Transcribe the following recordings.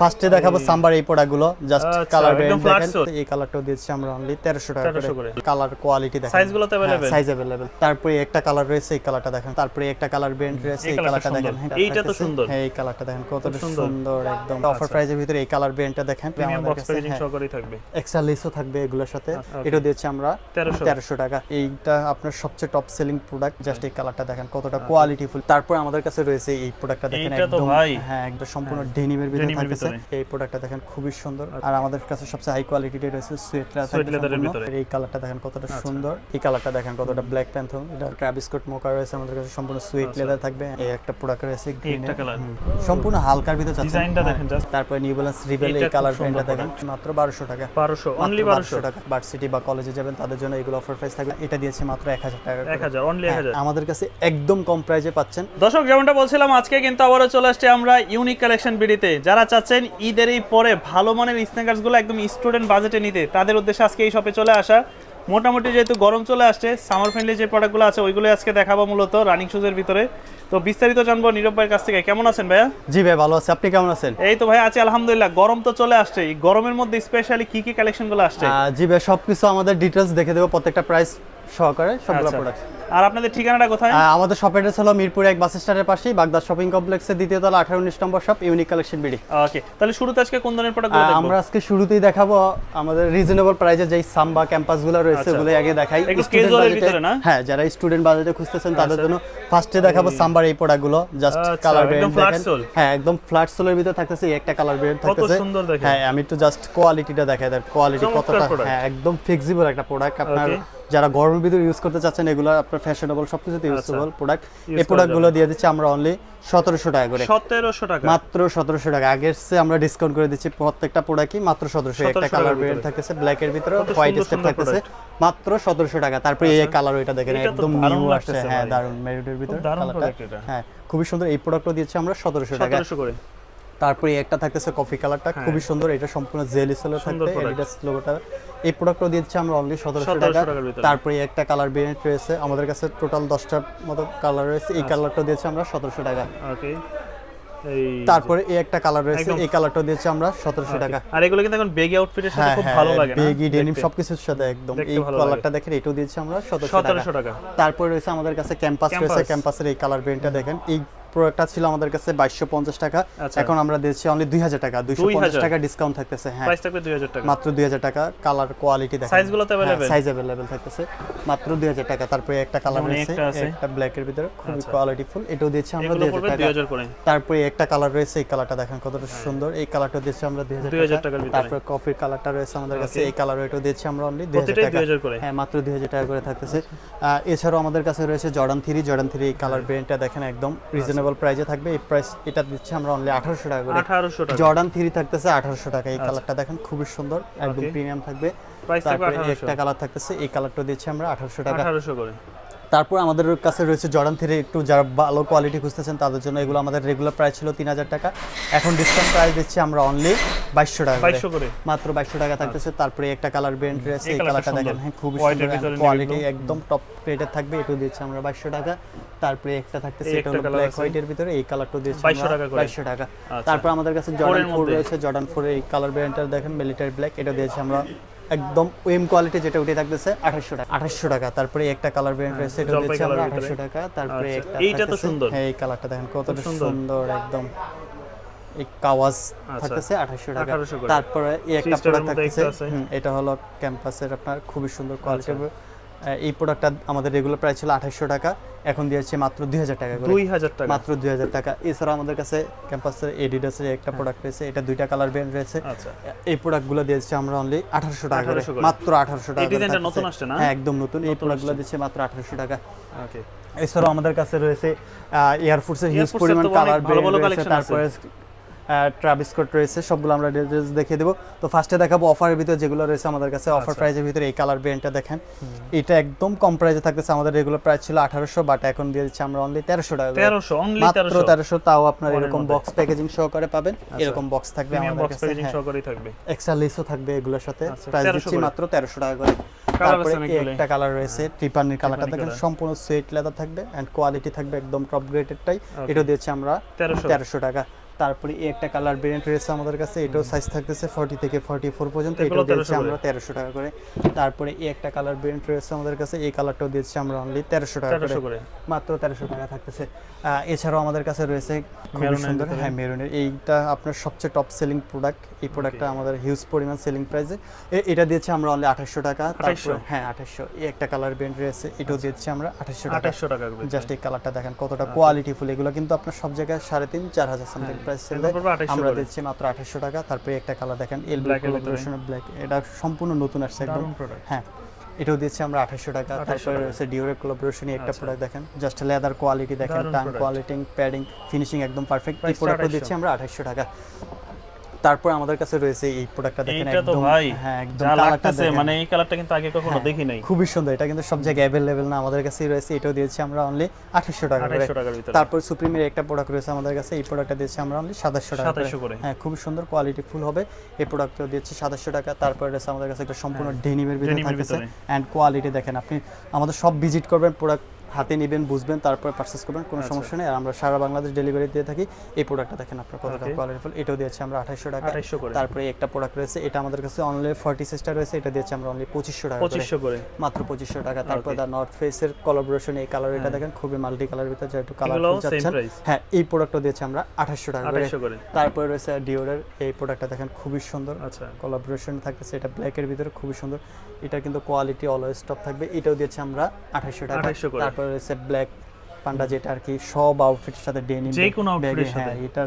ফার্স্টে দেখাবো সাম্বার এই প্রোডাক্টগুলো জাস্ট কালার ব্র্যান্ড দেখেন এই কালারটাও দিয়েছি আমরা অনলি 1300 টাকা করে কালার কোয়ালিটি দেখেন সাইজগুলো তো अवेलेबल সাইজ अवेलेबल তারপরে একটা কালার রয়েছে এই কালারটা দেখেন তারপরে একটা কালার ব্র্যান্ড রয়েছে এই কালারটা দেখেন এইটা তো সুন্দর হ্যাঁ এই কালারটা দেখেন কতটা সুন্দর একদম অফার প্রাইসের ভিতরে এই কালার ব্র্যান্ডটা দেখেন প্রিমিয়াম বক্স প্যাকেজিং সহকারে থাকবে এক্সট্রা লেসও থাকবে এগুলোর সাথে এটা দিয়েছি আমরা 1300 টাকা এইটা আপনার সবচেয়ে টপ সেলিং প্রোডাক্ট জাস্ট এই কালারটা দেখেন কতটা কোয়ালিটিফুল তারপর আমাদের কাছে রয়েছে এই প্রোডাক্টটা দেখেন একদম হ্যাঁ একদম সম্পূর্ণ ডেনিমের ভিতরে থাকতেছে এই প্রোডাক্টটা দেখেন খুবই সুন্দর আর আমাদের কাছে সবচেয়ে হাই কোয়ালিটির রয়েছে সুয়েট লেদারের ভিতরে এই কালারটা দেখেন কতটা সুন্দর এই কালারটা দেখেন কতটা ব্ল্যাক প্যান্থর এটা ট্রাভিস স্কট মোকা রয়েছে আমাদের কাছে সম্পূর্ণ সুয়েট লেদার থাকবে এই একটা প্রোডাক্ট রয়েছে গ্রিন কালার সম্পূর্ণ হালকার ভিতরে যাচ্ছে ডিজাইনটা দেখেন জাস্ট তারপর নিউ ব্যালেন্স রিবেল এই কালার প্যান্টটা দেখেন মাত্র 1200 টাকা 1200 অনলি 1200 টাকা ভার্সিটি বা কলেজে যাবেন তাদের জন্য এগুলো অফার প্রাইস থাকবে এটা দিয়েছে মাত্র 1000 টাকা 1000 অনলি 1000 আমাদের কাছে একদম কম প্রাইসে পাচ্ছেন দর্শক যেমনটা বলছিলাম আজকে কিন্তু আবারো চলে আসছে আমরা ইউনিক কালেকশন বিডিতে যারা চাচ্ছেন ঈদের এই পরে ভালো মানের স্নিকার্স গুলো একদম স্টুডেন্ট বাজেটে নিতে তাদের উদ্দেশ্যে আজকে এই শপে চলে আসা মোটামুটি যেহেতু গরম চলে আসছে সামার ফ্রেন্ডলি যে প্রোডাক্টগুলো আছে ওইগুলো আজকে দেখাবো মূলত রানিং শুজের ভিতরে তো বিস্তারিত জানবো নীরব ভাইয়ের কাছ থেকে কেমন আছেন ভাইয়া জি ভাই ভালো আছি আপনি কেমন আছেন এই তো ভাই আছি আলহামদুলিল্লাহ গরম তো চলে আসছে এই গরমের মধ্যে স্পেশালি কি কি কালেকশনগুলো আসছে জি ভাই সবকিছু আমাদের ডিটেইলস দেখে দেব প্রত্যেকটা প্রাইস সহকারে সবগুলো প্রোডাক্ট আর আপনাদের ঠিকানাটা কোথায় আমাদের শপ অ্যাড্রেস হলো মিরপুর 1 বাস স্ট্যান্ডের পাশেই বাগদা শপিং কমপ্লেক্সের দ্বিতীয় তলা 18-19 নম্বর shop unique collection BD okay তাহলে শুরুতে আজকে কোন ধরনের প্রোডাক্টগুলো দেখব আমরা আজকে শুরুতেই দেখাবো আমাদের রিজনেবল প্রাইসে যেই সাম্বা ক্যাম্পাসগুলো রয়েছে ওগুলো আগে দেখাই একটু ক্যাজুয়ালের ভিতরে না হ্যাঁ যারা স্টুডেন্ট বাজেটে খুঁজতেছেন তাদের জন্য ফার্স্টে দেখাবো সাম্বার এই প্রোডাক্টগুলো জাস্ট কালার ব্র্যান্ড দেখেন হ্যাঁ একদম ফ্ল্যাট সোলের ভিতরে থাকতেছে একটা কালার ব্র্যান্ড থাকতেছে কত সুন্দর দেখেন হ্যাঁ আমি একটু জাস্ট কোয়ালিটিটা দেখাই দেন কোয়ালিটি কতটা হ্যাঁ একদম ফ্লেক্সিবল একটা প্রোডাক্ট আপনার যারা গরমের ভিতরে ইউজ করতে চাচ্ছেন এগুলো আপনার ফ্যাশনেবল সবকিছুতে ইউজেবল প্রোডাক্ট এই প্রোডাক্টগুলো দিয়ে দিচ্ছি আমরা অনলি 1700 টাকা করে 1700 টাকা মাত্র 1700 টাকা আগের চেয়ে আমরা ডিসকাউন্ট করে দিচ্ছি প্রত্যেকটা প্রোডাক্টই মাত্র 1700 একটা কালার ব্র্যান্ড থাকতেছে ব্ল্যাক এর ভিতরে হোয়াইট স্টেপ থাকতেছে মাত্র 1700 টাকা তারপরে এই কালার ওইটা দেখেন একদম নিউ আসছে হ্যাঁ দারুন মেরুনের ভিতরে কালারটা হ্যাঁ খুবই সুন্দর এই প্রোডাক্টও দিচ্ছি আমরা 1700 টাকা 1700 করে তারপরে একটা থাকতেছে কফি কালারটা খুবই সুন্দর এটা সম্পূর্ণ জেল স্টাইলে থাকবে এডিডাস লোগোটা এই প্রোডাক্টও দিচ্ছি আমরা অনলি 1700 টাকা তারপরে একটা কালার ভেরিয়েন্ট রয়েছে আমাদের কাছে টোটাল 10টার মতো কালার রয়েছে এই কালারটাও দিয়েছি আমরা 1700 টাকা ওকে তারপরে এই একটা কালার রয়েছে এই কালারটাও দিয়েছি আমরা 1700 টাকা আর এগুলো কিন্তু এখন বেগি আউটফিটের সাথে খুব ভালো লাগে না বেগি ডেনিম সবকিছুর সাথে একদম এই কালারটা দেখেন এটাও দিয়েছি আমরা 1700 টাকা তারপরে রয়েছে আমাদের কাছে ক্যাম্পাস রয়েছে ক্যাম্পাসের এই কালার ভেরিয়েন্টটা দেখেন এই প্রোডাক্টটা ছিল আমাদের কাছে 2250 টাকা এখন আমরা দিচ্ছি অনলি 2000 টাকা 250 টাকা ডিসকাউন্ট থাকতেছে হ্যাঁ প্রাইস থাকবে 2000 টাকা মাত্র 2000 টাকা কালার কোয়ালিটি দেখেন সাইজগুলো তো अवेलेबल সাইজ अवेलेबल থাকতেছে মাত্র 2000 টাকা তারপরে একটা কালার রয়েছে একটা ব্ল্যাক এর ভিতরে খুবই কোয়ালিটিফুল এটাও দিচ্ছি আমরা 2000 টাকা তারপরে একটা কালার রয়েছে এই কালারটা দেখেন কতটা সুন্দর এই কালারটা দিচ্ছি আমরা 2000 টাকা তারপরে কফি কালারটা রয়েছে আমাদের কাছে এই কালার এটাও দিচ্ছি আমরা অনলি 2000 টাকা হ্যাঁ মাত্র 2000 টাকা করে থাকতেছে এছাড়াও আমাদের কাছে রয়েছে জর্ডান 3 এই কালার ব্র্যান্ডটা দেখেন একদম রিজনেবল প্রাইসে থাকবে এই প্রাইস এটা দিচ্ছি আমরা অনলি 1800 টাকা করে 1800 টাকা জর্ডান 3 থাকতেছে 1800 টাকা এই কালারটা দেখেন খুবই সুন্দর একদম প্রিমিয়াম থাকবে তারপরে একটা কালার থাকতেছে এই কালারটা দিচ্ছি আমরা 1800 টাকা 1800 করে তারপর আমাদের কাছে রয়েছে জর্ডান 3 একটু যারা ভালো কোয়ালিটি খুঁজতেছেন তাদের জন্য এগুলো আমাদের রেগুলার প্রাইস ছিল 3000 টাকা এখন ডিসকাউন্ট প্রাইস দিচ্ছি আমরা অনলি 2200 টাকা করে মাত্র 2200 টাকা থাকতেছে তারপরে একটা কালার ব্র্যান্ড রয়েছে এই কালারটা দেখেন হ্যাঁ খুবই সুন্দর কোয়ালিটি একদম টপ রেটের থাকবে এটা দিচ্ছি আমরা 2200 টাকা তারপরে একটা থাকতেছে এটা হলো ব্ল্যাক হোয়াইটের ভিতরে এই কালারটা দিচ্ছি 2200 টাকা তারপর আমাদের কাছে জর্ডান 4 রয়েছে জর্ডান 4 এই কালার ব্র্যান্ডটা দেখেন মিলিটারি ব্ল্যাক এটা দিয়েছি আমরা একদম ওএম কোয়ালিটি যেটা উঠে থাকতেছে 2800 টাকা তারপরে একটা কালার ব্র্যান্ড রয়েছে এটা দিচ্ছি আমরা 2800 টাকা তারপরে একটা এইটা তো সুন্দর হ্যাঁ এই কালারটা দেখেন কতটা সুন্দর একদম এই কাওয়াজ থাকতেছে 2800 টাকা তারপরে এই একটা প্রোডাক্ট থাকতেছে এটা হলো ক্যাম্পাসের আপনার খুবই সুন্দর কোয়ালিটি এই প্রোডাক্টটা আমাদের রেগুলার প্রাইস ছিল 2800 টাকা এখন দিয়েছে মাত্র 2000 টাকা করে 2000 টাকা মাত্র 2000 টাকা এছাড়া আমাদের কাছে ক্যাম্পাসের এডিডাসের একটা প্রোডাক্ট রয়েছে এটা দুইটা কালার ব্র্যান্ড রয়েছে আচ্ছা এই প্রোডাক্টগুলো দিয়েছে আমরা অনলি 1800 টাকা করে মাত্র 1800 টাকা এই ডিজাইনটা নতুন আসছে না হ্যাঁ একদম নতুন এই প্রোডাক্টগুলো দিচ্ছে মাত্র 1800 টাকা ওকে এছাড়াও আমাদের কাছে রয়েছে এয়ার ফোর্সের হিউজ পরিমাণ কালার ব্র্যান্ড রয়েছে তারপরে ট্রাভিস স্কট রয়েছে সবগুলো আমরা ডিটেইলস দেখিয়ে দেব তো ফার্স্টে দেখাবো অফারের ভিতরে যেগুলো রয়েছে আমাদের কাছে অফার প্রাইসের ভিতরে এই কালার ব্র্যান্ডটা দেখেন এটা একদম কম প্রাইসে থাকতেছে আমাদের রেগুলার প্রাইস ছিল 1800 বাট এখন দিয়ে দিচ্ছি আমরা অনলি 1300 টাকা 1300 অনলি 1300 তাও আপনার এরকম বক্স প্যাকেজিং সহকারে পাবেন এরকম বক্স থাকবে আমাদের কাছে প্যাকেজিং সহকারেই থাকবে এক্সট্রা লেসও থাকবে এগুলোর সাথে প্রাইস দিচ্ছি মাত্র 1300 টাকা করে তারপরে একটা কালার রয়েছে ট্রিপানির কালারটা দেখেন সম্পূর্ণ সুয়েট লেদার থাকবে এন্ড কোয়ালিটি থাকবে একদম টপ গ্রেডেডটাই এটা দিচ্ছি আমরা 1300 টাকা তারপরে এই একটা কালার ভেরিয়েন্ট রয়েছে আমাদের কাছে, এটাও সাইজ থাকতেছে 40 থেকে 44 পর্যন্ত, এটাও দিচ্ছি আমরা 1300 টাকা করে। তারপরে এই একটা কালার ভেরিয়েন্ট রয়েছে আমাদের কাছে, এই কালারটাও দিচ্ছি আমরা অনলি 1300 টাকা করে, মাত্র 1300 টাকা থাকতেছে। এছাড়াও আমাদের কাছে রয়েছে খুবই সুন্দর, হ্যাঁ মেরুনের, এইটা আপনার সবচেয়ে টপ সেলিং প্রোডাক্ট, এই প্রোডাক্টটা আমাদের হিউজ পরিমাণ সেলিং প্রাইসে, এটা দিচ্ছি আমরা অনলি 2800 টাকা। তারপরে হ্যাঁ 2800, এই একটা কালার ভেরিয়েন্ট রয়েছে, এটাও দিচ্ছি আমরা 2800 টাকা। জাস্ট এই কালারটা দেখেন কতটা কোয়ালিটিফুল, এগুলো কিন্তু আপনার সব জায়গায় 3500-4000 সামথিং প্রাইস সেল দেয়, আমরা দিচ্ছি মাত্র 2800 টাকা। তারপরে একটা কালার দেখেন এলবি কোলাবোরেশনের ব্ল্যাক, এটা সম্পূর্ণ নতুন আসছে একদম, হ্যাঁ এটাও দিচ্ছি আমরা 2800 টাকা। তারপরে রয়েছে ডিওরের কোলাবোরেশনে একটা প্রোডাক্ট দেখেন, জাস্ট লেদার কোয়ালিটি দেখেন, টাং কোয়ালিটি, প্যাডিং, ফিনিশিং একদম পারফেক্ট, এই প্রোডাক্টটা দিচ্ছি আমরা 2800 টাকা। তারপর আমাদের কাছে রয়েছে এই প্রোডাক্টটা দেখেন, একদম হ্যাঁ একদম কালারটা মানে এই কালারটা কিন্তু আগে কখনো দেখি নাই, খুবই সুন্দর, এটা কিন্তু সব জায়গায় अवेलेबल না, আমাদের কাছেই রয়েছে, এটাও দিয়েছি আমরা অনলি 2800 টাকা করে। তারপর সুপ্রিমের একটা প্রোডাক্ট রয়েছে আমাদের কাছে, এই প্রোডাক্টটা দিয়েছি আমরা অনলি 2700 টাকা করে, হ্যাঁ খুবই সুন্দর কোয়ালিটি ফুল হবে, এই প্রোডাক্টটাও দিয়েছি 2700 টাকা। তারপর রয়েছে আমাদের কাছে একটা সম্পূর্ণ ডেনিমের ভিতরে থাকতেছে, এন্ড কোয়ালিটি দেখেন, আপনি আমাদের সব ভিজিট করবেন, প্রোডাক্ট হাতে নেবেন, বুঝবেন, তারপর পারচেজ করবেন, কোনো সমস্যা নেই, আর আমরা সারা বাংলাদেশ ডেলিভারি দিয়ে থাকি। এই প্রোডাক্টটা দেখেন আপনার কতটা কোয়ালিটিফুল, এটাও দিয়েছি আমরা 2800 টাকা। তারপরে একটা প্রোডাক্ট রয়েছে, এটা আমাদের কাছে অনলি 40 সিস্টার রয়েছে, এটা দিয়েছি আমরা অনলি 2500 টাকা করে, মাত্র 2500 টাকা। তারপর দা নর্থ ফেসের কোলাবোরেশন, এই কালার, এটা দেখেন খুবই মাল্টি কালার ভিতরে, যেটা একটু কালারফুল যাচ্ছে, হ্যাঁ এই প্রোডাক্টও দিয়েছি আমরা 2800 টাকা করে। তারপরে রয়েছে ডিওরের এই প্রোডাক্টটা দেখেন খুবই সুন্দর, কোলাবোরেশন থাকতেছে, এটা ব্ল্যাকের ভিতরে খুবই সুন্দর, এটা কিন্তু কোয়ালিটি অলওয়েজ টপ থাকবে, এটাও দিয়েছি আমরা 2800 টাকা। তারপরে রয়েছে ব্ল্যাক পান্ডা, যেটা আর কি সব আউটফিটের সাথে ডেনিম, যে কোনো আউটফিটের সাথে, হ্যাঁ এটা,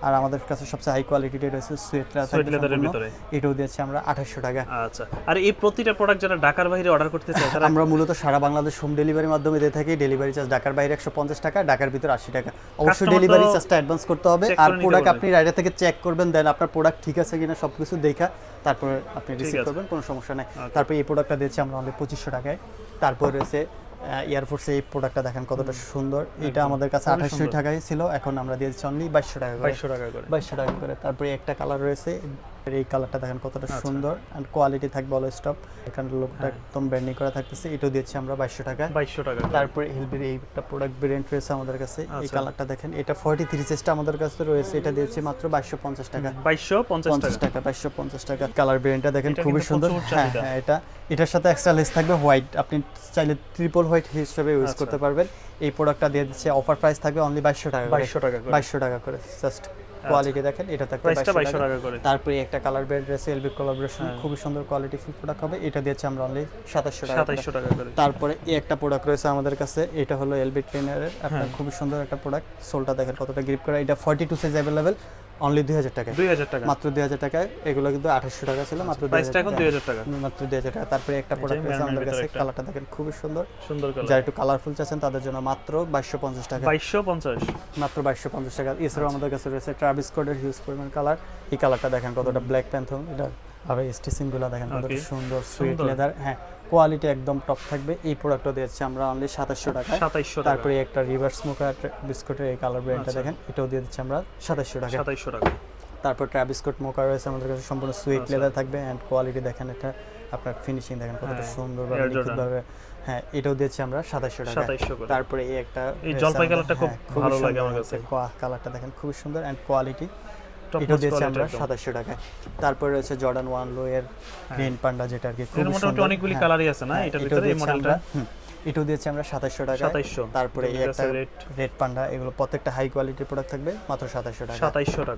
আর আমাদের কাছে সবচেয়ে হাই কোয়ালিটির রয়েছে সুয়েট লেদারের ভিতরে, এটাও দিয়েছি আমরা 2800 টাকা। আচ্ছা, আর এই প্রতিটা প্রোডাক্ট যারা ঢাকার বাইরে অর্ডার করতে চায় তারা, আমরা মূলত সারা বাংলাদেশ হোম ডেলিভারির মাধ্যমে দিয়ে থাকি। ডেলিভারি চার্জ ঢাকার বাইরে 150 টাকা, ঢাকার ভিতরে 80 টাকা, অবশ্যই ডেলিভারি চার্জটা অ্যাডভান্স করতে হবে। আর প্রোডাক্ট আপনি রাইডার থেকে চেক করবেন, দেন আপনার প্রোডাক্ট ঠিক আছে কিনা সবকিছু দেখা তারপরে আপনি রিসিভ করবেন, কোনো সমস্যা নাই। তারপর এই প্রোডাক্টটা দিয়েছি আমরা অনলি 2500 টাকায়। তারপর রয়েছে এয়ারফোর্সে এই প্রোডাক্টটা দেখেন কতটা সুন্দর, এটা আমাদের কাছে 2800 টাকায় ছিল, এখন আমরা দিয়েছি অনলি 2200 টাকা করে, 2200 টাকা করে। তারপরে একটা কালার রয়েছে, এই কালারটা দেখেন কতটা সুন্দর, এন্ড কোয়ালিটি থাকবে অলওয়েজ টপ, এখানে লোকটা একদম ব্র্যান্ডিং করা থাকতেছে, এটাও দিয়েছি আমরা 2200 টাকা। তারপরে হেলবির এই একটা প্রোডাক্ট ভেরিয়েন্ট রয়েছে আমাদের কাছে, এই কালারটা দেখেন, এটা 43 সাইজটা আমাদের কাছে রয়েছে, এটা দিয়েছি মাত্র 2250 টাকা, 2250 টাকা। কালার ভেরিয়েন্টটা দেখেন খুবই সুন্দর, হ্যাঁ হ্যাঁ এটার সাথে এক্সট্রা লেস থাকবে হোয়াইট, আপনি চাইলে ট্রিপল হোয়াইট হিসেবে ইউজ করতে পারবেন। এই প্রোডাক্টটা দিয়ে দিচ্ছে, অফার প্রাইস থাকবে অনলি 2200 টাকা করে, জাস্ট কোয়ালিটি দেখেন, এটা থাকবে 2200 টাকা করে। তারপরে একটা কালার বেড রয়েছে এলবি কোলাবোরেশন, খুবই সুন্দর কোয়ালিটি ফুল প্রোডাক্ট হবে, এটা দিয়েছে আমরা অনলি 2700 টাকা করে। তারপরে এই একটা প্রোডাক্ট রয়েছে আমাদের কাছে, এটা হলো এলবি ট্রেনারের, আপনার খুবই সুন্দর একটা প্রোডাক্ট, সোলটা দেখেন কতটা গ্রিপ করা, এটা 42 সাইজ अवेलेबल, অনলি 2000 টাকা, মাত্র 2000 টাকায়। এগুলো কিন্তু 2800 টাকা ছিল, মাত্র 2000 টাকা, মাত্র 2000 টাকা। তারপরে একটা প্রোডাক্ট রয়েছে আমাদের কাছে, কালারটা দেখেন খুবই সুন্দর কালার, যারা একটু কালারফুল চাচ্ছেন তাদের জন্য মাত্র 2250 টাকা, মাত্র 2250 টাকা। এছাড়াও আমাদের কাছে রয়েছে ট্রাভিস স্কটের হিউজ পরিমাণ কালার, এই কালারটা দেখেন কতটা ব্ল্যাক প্যান্থম, এটা আর স্টিচিং গুলো দেখেন কতটা সুন্দর, সুইট লেদার, হ্যাঁ কোয়ালিটি একদম টপ থাকবে। এই প্রোডাক্টটা দিয়েছি আমরা অনলি 2700 টাকা। তারপরে একটা রিভার্স স্মোকার বিস্কুটের এই কালার ব্র্যান্ডটা দেখেন, এটাও দিয়ে দিচ্ছি আমরা 2700 টাকা। তারপর ট্রাভিস স্কট মোকা রয়েছে আমাদের কাছে, সম্পূর্ণ সুইট লেদার থাকবে, এন্ড কোয়ালিটি দেখেন, এটা আপনার ফিনিশিং দেখেন কতটা সুন্দর ভাবে, হ্যাঁ এটাও দিয়েছি আমরা 2700 টাকা। তারপরে এই একটা জলপাই কালারটা খুব ভালো লাগে আমার কাছে, কালারটা দেখেন খুবই সুন্দর, এন্ড কোয়ালিটি, এটা দিয়েছি আমরা 2700 টাকায়। তারপরে রয়েছে জর্ডান 1 লো এর গ্রিন পান্ডা, যেটা আর কি খুব সুন্দর, অনেকগুলি কালারই আছে না এটার ভিতরে, এই মডেলটা এটাও দিয়েছি আমরা 2700 টাকা। তারপরে এই একটা রেড পান্ডা, এগুলো প্রত্যেকটা হাই কোয়ালিটির প্রোডাক্ট থাকবে, মাত্র 2700 টাকা।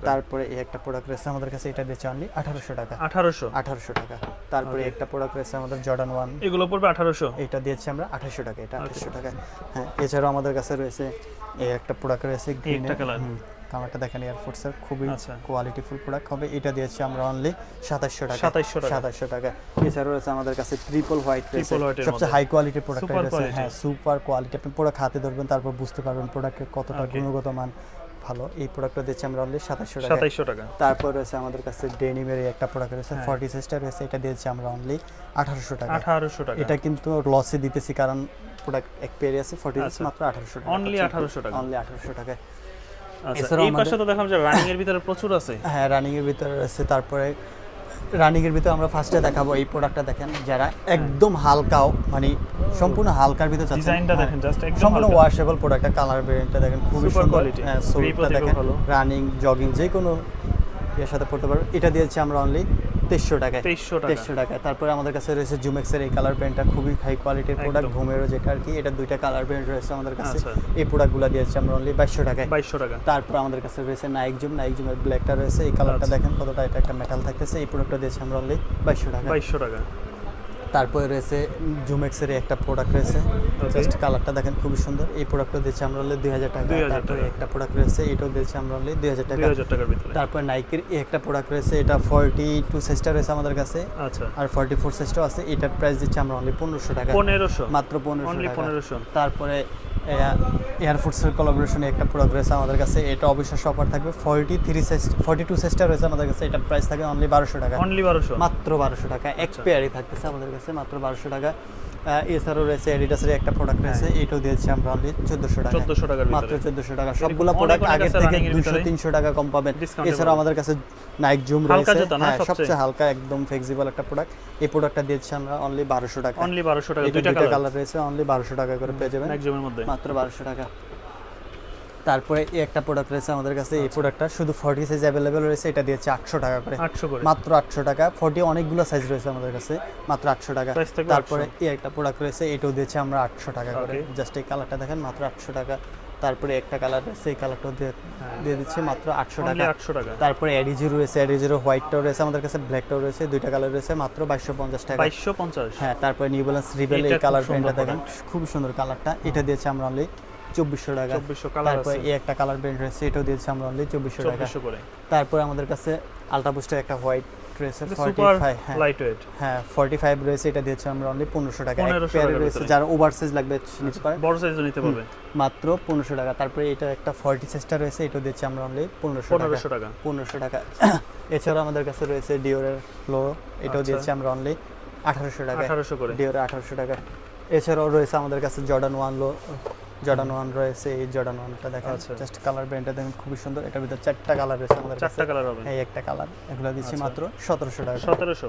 তারপরে এই একটা প্রোডাক্ট রয়েছে আমাদের কাছে, এটা দিয়েছি অনলি 1800 টাকা, 1800 টাকা। তারপরে একটা প্রোডাক্ট রয়েছে আমাদের জর্ডান 1, এগুলো পড়বে 1800, এটা দিয়েছি আমরা 2800 টাকা, এটা 2800 টাকা। হ্যাঁ এছাড়াও আমাদের কাছে রয়েছে এই একটা প্রোডাক্ট রয়েছে গ্রিন কালার, কালারটা দেখেন এয়ারফোর্সের খুবই কোয়ালিটি ফুল প্রোডাক্ট হবে, এটা দিয়েছি আমরা অনলি 2700 টাকা। এছাড়াও রয়েছে আমাদের কাছে ট্রিপল হোয়াইট রয়েছে, সবচেয়ে হাই কোয়ালিটির প্রোডাক্ট রয়েছে, হ্যাঁ সুপার কোয়ালিটি, আপনি প্রোডাক্ট হাতে ধরবেন তারপর বুঝতে পারবেন প্রোডাক্টের কতটা গুণগত মান ভালো। এই প্রোডাক্টটা দিচ্ছি আমরা অনলি 2700 টাকা। তারপর রয়েছে আমাদের কাছে ডেনিমের একটা প্রোডাক্ট রয়েছে 40 সাইজটা রয়েছে, এটা দিয়েছি আমরা অনলি 1800 টাকা। এটা কিন্তু লসে দিতেছি, কারণ প্রোডাক্ট এক্সপায়ারি আছে, 40 সাইজ মাত্র 1800 টাকা, অনলি 1800 টাকা। আচ্ছা, এই পাশে তো দেখলাম যে রানিং এর ভিতরে প্রচুর আছে, হ্যাঁ রানিং এর ভিতরে আছে। তারপরে রানিং এর ভিতরে আমরা ফার্স্টে দেখাবো এই প্রোডাক্টটা দেখেন, যারা একদম হালকাও মানে সম্পূর্ণ হালকার ভিতরে যাচ্ছে, ডিজাইনটা দেখেন জাস্ট একদম সম্পূর্ণ ওয়াশেবল প্রোডাক্টটা, কালার ভেরিয়েন্টটা দেখেন খুবই Super সুন্দর, quality, সোলটা দেখেন ভালো। রানিং জগিং যে কোনো এর সাথে পড়তে পারবে। এটা দিয়েছি আমরা অনলি 2300 টাকায়। 2300 টাকা। তারপরে আমাদের কাছে রয়েছে জুমেক্সের এই কালার প্যান্টটা, খুবই হাই কোয়ালিটির প্রোডাক্ট, ঘুমেরও যেটা আর কি, এটা দুইটা কালার প্যান্ট রয়েছে আমাদের কাছে। আচ্ছা। এই প্রোডাক্টগুলো দিয়েছি আমরা অনলি 2200 টাকায়। 2200 টাকা। তারপর আমাদের কাছে রয়েছে নাইকজুমের ব্ল্যাকটা রয়েছে, এই কালারটা আচ্ছা। দেখেন কতটা, এটা একটা মেটাল থাকতেছে। এই প্রোডাক্টটা দিয়েছি আমরা অনলি 2200 টাকা। 2200 টাকা। তারপরে রয়েছে জুমেক্সের একটা প্রোডাক্ট রয়েছে, জাস্ট কালারটা দেখেন খুবই সুন্দর। এই প্রোডাক্টটা দিয়েছি আমরা অনলি 2000 টাকা। 2000 তারপরে টাকা। একটা প্রোডাক্ট রয়েছে, এটাও দিয়েছি আমরা অনলি 2000 টাকা। 2000 টাকার ভিতরে। তারপর নাইকের এই একটা প্রোডাক্ট রয়েছে, এটা 42 সাইজটা রয়েছে আমাদের কাছে, আচ্ছা। আর 44 সাইজটাও আছে। এটার প্রাইস দিচ্ছি আমরা অনলি 1500 টাকা, 1500 মাত্র 1500 অনলি টাকা। 1500। তারপরে এয়ারফোর্সের কোলাবোরেশনে একটা প্রোডাক্ট রয়েছে আমাদের কাছে, এটা অবশ্যই অফার থাকবে। 42 সাইজটা রয়েছে আমাদের কাছে, এটা প্রাইস থাকবে অনলি 1200 টাকা, অনলি 1200 মাত্র 1200 টাকা। এক আচ্ছা। পেয়ারই থাকতেছে আমাদের কাছে, মাত্র 1200 টাকা। এছাড়াও রয়েছে অ্যাডিডাসের একটা প্রোডাক্ট রয়েছে, এটাও দিয়েছি আমরা অনলি 1400 টাকা, 1400 টাকার মাত্র ভিতরে। 1400 টাকা। এরকম সবগুলো অনেক প্রোডাক্ট অনেক আগের আছে থেকে running এর ভিতরে। 200-300 টাকা কম পাবেন। Discountable। এছাড়াও আমাদের কাছে নাইক জুম হালকা রয়েছে, জুতা না হ্যাঁ, সবচেয়ে? সবচেয়ে হালকা একদম ফ্লেক্সিবল একটা প্রোডাক্ট। এই প্রোডাক্টটা দিয়েছি আমরা অনলি 1200 টাকা, অনলি 1200 টাকা। এটা দুইটা দুইটা কালার কালার রয়েছে, অনলি 1200 টাকা করে পেয়ে যাবেন, একজনের মধ্যে। মাত্র 1200 টাকা। তারপরে এই একটা প্রোডাক্ট রয়েছে আমাদের কাছে, এই প্রোডাক্টটা শুধু 40 সাইজ অ্যাভেলেবেল রয়েছে, এটা দিয়েছে 800 টাকা করে, 800 করে। মাত্র 800 টাকা। 40 অনেকগুলো সাইজ রয়েছে আমাদের কাছে, মাত্র 800 টাকা। Price থাকবে তারপরে এই একটা প্রোডাক্ট রয়েছে, এটাও দিয়েছে আমরা 800 টাকা করে, Okay. জাস্ট এই কালারটা দেখেন, মাত্র 800 টাকা। তারপরে একটা কালার রয়েছে, এই কালারটাও দিয়ে দিচ্ছে মাত্র 800 অনলি টাকা। 800 টাকা। তারপরে এডিজি রয়েছে, এডিজির হোয়াইটটাও রয়েছে আমাদের কাছে, ব্ল্যাকটাও রয়েছে, দুইটা কালার রয়েছে, মাত্র 2250 টাকা। 2250। হ্যাঁ, তারপরে নিউ ব্যালেন্স রিবেল এটা এই খুব কালার সুন্দর প্যান্টটা দেখেন, খুব সুন্দর কালারটা, এটা দিয়েছে আমরা অনলি 2400 টাকা। 2400 কালার তারপরে আছে। এই একটা কালার প্যান্ট রয়েছে, এটাও দিয়েছে আমরা অনলি 2400 টাকা। 2400 করে। তারপরে আমাদের কাছে আলট্রা বুস্টের একটা হোয়াইট রয়েছে, সুপার 45, হ্যাঁ লাইট ওয়েট। হ্যাঁ 45 রয়েছে, এটা দিয়েছে আমরা অনলি 1500 টাকা। 1500 এক পেয়ারে টাকার রয়েছে, ভিতরে। যারা ওভার সাইজ লাগবে নিতে পারেন, বড় সাইজও নিতে পারবে। মাত্র 1500 টাকা। তারপরে এটা একটা 40 সাইজটা রয়েছে, এটাও দিচ্ছে আমরা অনলি 1500 টাকা। 1500 টাকা। 1500 টাকা। এছাড়াও আমাদের কাছে রয়েছে ডিওরের ফ্লো, এটাও আচ্ছা। দিচ্ছি আমরা অনলি 1800 টাকা, 1800 করে। ডিওরে 1800 টাকা। এছাড়াও রয়েছে আমাদের কাছে জর্ডান 1 রয়েছে, এই জর্ডান 1টা দেখেন, আচ্ছা। জাস্ট কালার ব্র্যান্ডটা দেখেন খুবই সুন্দর। এটার ভিতরে 4টা কালার রয়েছে আমাদের কাছে, 4টা কালার হবে। এই একটা কালার, এগুলো দিচ্ছি আচ্ছা। মাত্র 1700 টাকা। 1700।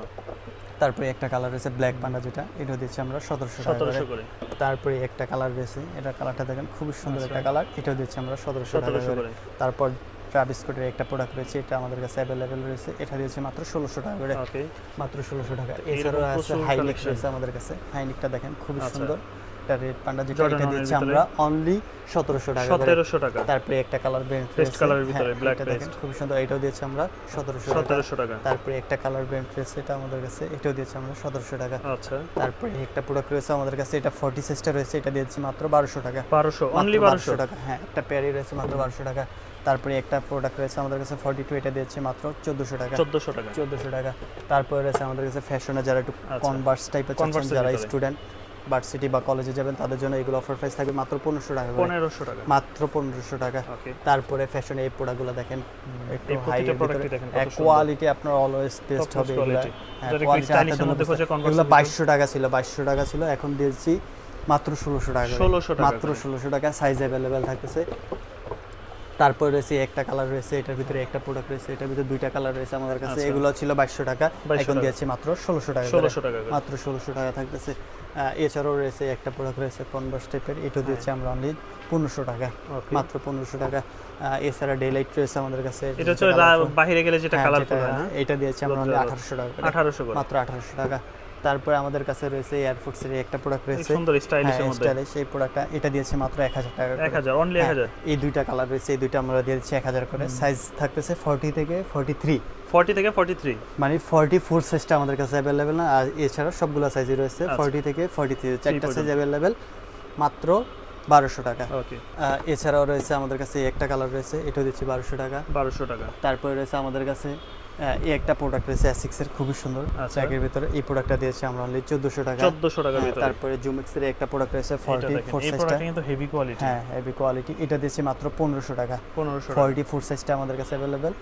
তারপরে একটা কালার রয়েছে ব্ল্যাক পান্ডা, যেটা এটা দিচ্ছি আমরা 1700 টাকা 1700 করে। করে। তারপরে একটা কালার রয়েছে, এটার কালারটা দেখেন খুবই সুন্দর আচ্ছা। একটা কালার, এটাও দিচ্ছি আমরা 1700 টাকা 1700 করে। করে। তারপর ট্রাভিস স্কটের একটা প্রোডাক্ট রয়েছে, এটা আমাদের কাছে অ্যাভেলেবেল রয়েছে, এটা দিয়েছি মাত্র 1600 টাকা করে, ওকে। মাত্র 1600 টাকা। এরকম এছাড়াও আছে প্রচুর হাইনিক collection। রয়েছে আমাদের কাছে, হাইনিকটা দেখেন খুবই আচ্ছা। সুন্দর, এটা রেড পান্ডা যেটা, জর্ডান এটা ওয়ানের দিচ্ছি ভিতরে। আমরা অনলি 1700 টাকা করে। 1700 টাকা। তারপরে একটা কালার ব্র্যান্ড Paste colour এর ভিতরে, black এটা দেখেন paste। খুব সুন্দর, এটাও দিয়েছি আমরা 1700 টাকা। 1700 টাকা। তারপরে একটা কালার ব্র্যান্ড রয়েছে, এটা আমাদের কাছে, এটাও দিয়েছি আমরা 1700 টাকা। আচ্ছা। তারপরে একটা প্রোডাক্ট রয়েছে আমাদের কাছে, এটা 40 সাইজটা রয়েছে, এটা দিয়েছি মাত্র 1200 টাকা, 1200 মাত্র অনলি 1200 টাকা। হ্যাঁ, একটা পেয়ারই রয়েছে মাত্র 1200 টাকা। তারপরে একটা প্রোডাক্ট রয়েছে আমাদের কাছে 42, এটা দিয়েছি মাত্র 1400 টাকা, 1400 টাকা। 1400 টাকা। তারপরে রয়েছে আমাদের কাছে ফ্যাশনে যারা একটু আচ্ছা। কনভার্স টাইপের চাচ্ছেন, Converse এর যারা ভিতরে। স্টুডেন্ট ভার্সিটি বা কলেজে যাবেন, তাদের জন্য এগুলো অফার প্রাইস থাকবে মাত্র 1500 টাকা করে, 1500 টাকা। মাত্র 1500 টাকা। ওকে। তারপরে ফ্যাশনে এই প্রোডাক্টগুলো দেখেন, একটু এই হাই প্রতিটা প্রোডাক্টই দেখেন কত সুন্দর। কোয়ালিটি আপনার অলওয়েজ বেস্ট Top হবে এগুলো। quality। হ্যাঁ, যারা একটু কোয়ালিটি stylish হাতে এর মধ্যে ধরে খোঁজে, Converse এগুলো এর ভিতরে। 2200 টাকা ছিল, এখন দিয়েছি মাত্র 1600 টাকা করে। 1600 টাকা মাত্র করে। 1600 টাকা, সাইজ অ্যাভেলেবেল থাকতেছে। তারপরে রয়েছে একটা কালার রয়েছে, এটার ভিতরে একটা প্রোডাক্ট রয়েছে, এটার ভিতরে দুইটা কালার রয়েছে আমাদের কাছে, আচ্ছা। এগুলো ছিল 2200 টাকা, 2200 এখন টাকা। দিয়েছি মাত্র 1600 টাকা করে। 1600 টাকা করে। মাত্র 1600 টাকা থাকতেছে। এছাড়াও রয়েছে একটা প্রোডাক্ট রয়েছে কনভার্স টাইপের, এটাও দিয়েছি আমরা অনলি 1500 টাকা, ওকে। মাত্র 1500 টাকা। এছাড়া ডেলাইট রয়েছে আমাদের কাছে, এটা হচ্ছে বাইরে গেলে যেটা হ্যাঁ, কালারফুল যেটা, হয় না? এটা দিয়েছি আমরা অনলি 1800 টাকা করে, 1800 করে। মাত্র 1800 টাকা। তারপরে আমাদের কাছে রয়েছে এয়ারফোর্সের একটা প্রোডাক্ট এই রয়েছে, সুন্দর স্টাইলিশের মধ্যে। স্টাইলিশ এই প্রোডাক্টটা, এটা দিয়েছি মাত্র 1000 টাকা করে। 1000 অনলি 1000। এই দুইটা কালার রয়েছে, এই দুইটা আমরা দিয়ে দিচ্ছি 1000 করে। সাইজ থাকতেছে 40 থেকে 43, 40 থেকে 43। মানে 44 সাইজটা আমাদের কাছে অ্যাভেলেবেল না, আর এছাড়া সবগুলো সাইজই রয়েছে, আচ্ছা। 40 থেকে 43, চারটা পর্যন্ত। সাইজ অ্যাভেলেবেল, মাত্র 1200 টাকা। ওকে। এছাড়াও রয়েছে আমাদের কাছে একটা কালার রয়েছে, এটাও দিচ্ছি 1200 টাকা। 1200 টাকা। তারপরে রয়েছে আমাদের কাছে এই একটা প্রোডাক্ট রয়েছে অ্যাসিক্স এর, খুবই সুন্দর আচ্ছা। ব্যাগের ভিতরে, এই প্রোডাক্টটা দিয়েছি আমরা অনলি 1400 টাকা। 1400 টাকার ভিতরে। তারপরে জুমেক্স এর একটা প্রোডাক্ট রয়েছে এটা দেখেন, 44 এই সাইজটা, প্রোডাক্টটা কিন্তু হেভি কোয়ালিটি। হ্যাঁ হেভি কোয়ালিটি, এটা দিয়েছি মাত্র 1500 টাকা। 1500 টাকা। 44 সাইজটা আমাদের কাছে অ্যাভেলেবেল,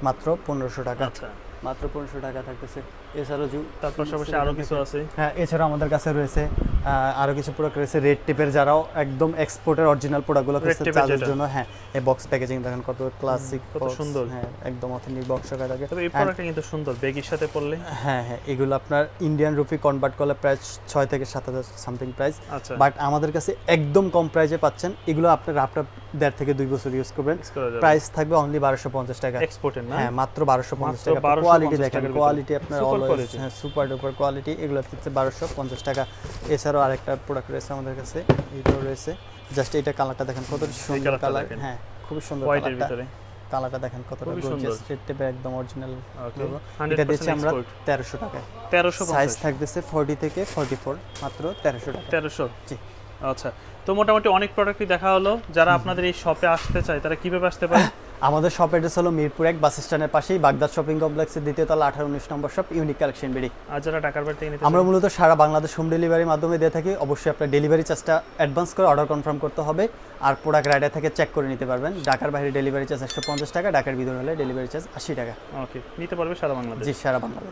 মাত্র 1500 টাকা, আচ্ছা। মাত্র 1500 টাকা থাকতেছে। এছাড়াও তার পাশাপাশি আরো কিছু আছে। হ্যাঁ, এছাড়াও আমাদের কাছে রয়েছে আরো কিছু প্রোডাক্ট রয়েছে রেড টিপের, যারাও একদম এক্সপোর্টের অরিজিনাল প্রোডাক্টগুলো খুঁজছে টিপের তাদের যেটা। জন্য। হ্যাঁ, এই বক্স প্যাকেজিং দেখেন কত ক্লাসিক, কত সুন্দর। হ্যাঁ একদম অথেন্টিক বক্স রাখা থাকে। তবে এই প্রোডাক্টটা কিন্তু সুন্দর, ব্যাগের সাথে পরলে। হ্যাঁ হ্যাঁ, এগুলো আপনার ইন্ডিয়ান রুপি কনভার্ট করলে প্রাইস 6 থেকে 7,000 সামথিং প্রাইস, আচ্ছা বাট আমাদের কাছে একদম কম প্রাইসে পাচ্ছেন। এগুলো আপনার 1.5 থেকে 2 বছর ইউজ করবেন, Use করা যাবে। প্রাইস থাকবে অনলি 1250 টাকা। এক্সপোর্টের না? হ্যাঁ মাত্র 1250 টাকা। 1250 কোয়ালিটি দেখেন, টাকার ভিতরে। কোয়ালিটি আপনার Super অলওয়েজ, quality। হ্যাঁ সুপার ডুপার কোয়ালিটি। এগুলো হচ্ছে 1250 টাকা। এছাড়াও আরেকটা প্রোডাক্ট রয়েছে আমাদের কাছে, এইটাও রয়েছে। জাস্ট এটা কালারটা দেখেন কত সুন্দর কালারটা কালার, দেখেন। হ্যাঁ খুবই সুন্দর হোয়াইটের কালারটা। ভিতরে। কালারটা দেখেন কতটা খুবই সুন্দর। গর্জিয়াস, রেড টেপে একদম অরিজিনাল। Okay, এটা 100% দিচ্ছি আমরা export। 1300 টাকায়। 1350। সাইজ থাকতেছে 40 থেকে 44, মাত্র 1300 টাকা। 1300। জি। আচ্ছা, তো মোটামুটি অনেক প্রোডাক্টই দেখা হলো। যারা আপনাদের এই শপে আসতে চায় তারা কিভাবে আসতে পারে? আমাদের শপ অ্যাড্রেস হলো মিরপুর 1 বাস স্ট্যান্ডের পাশেই, বাগদাদ শপিং কমপ্লেক্সের দ্বিতীয় তলা 18-19 নম্বর শপ, ইউনিক কালেকশন বিডি। আর যারা ঢাকার বাইরে থেকে নিতে আমরা চায়? মূলত সারা বাংলাদেশ হোম ডেলিভারির মাধ্যমে দিয়ে থাকি। অবশ্যই আপনার ডেলিভারি চার্জটা অ্যাডভান্স করে অর্ডার কনফার্ম করতে হবে, আর প্রোডাক্ট রাইডার থেকে চেক করে নিতে পারবেন। ঢাকার বাইরে ডেলিভারি চার্জ 150 টাকা, ঢাকার ভিতরে হলে ডেলিভারি চার্জ 80 টাকা। ওকে, নিতে পারবে সারা বাংলাদেশ। জি, সারা বাংলাদেশ।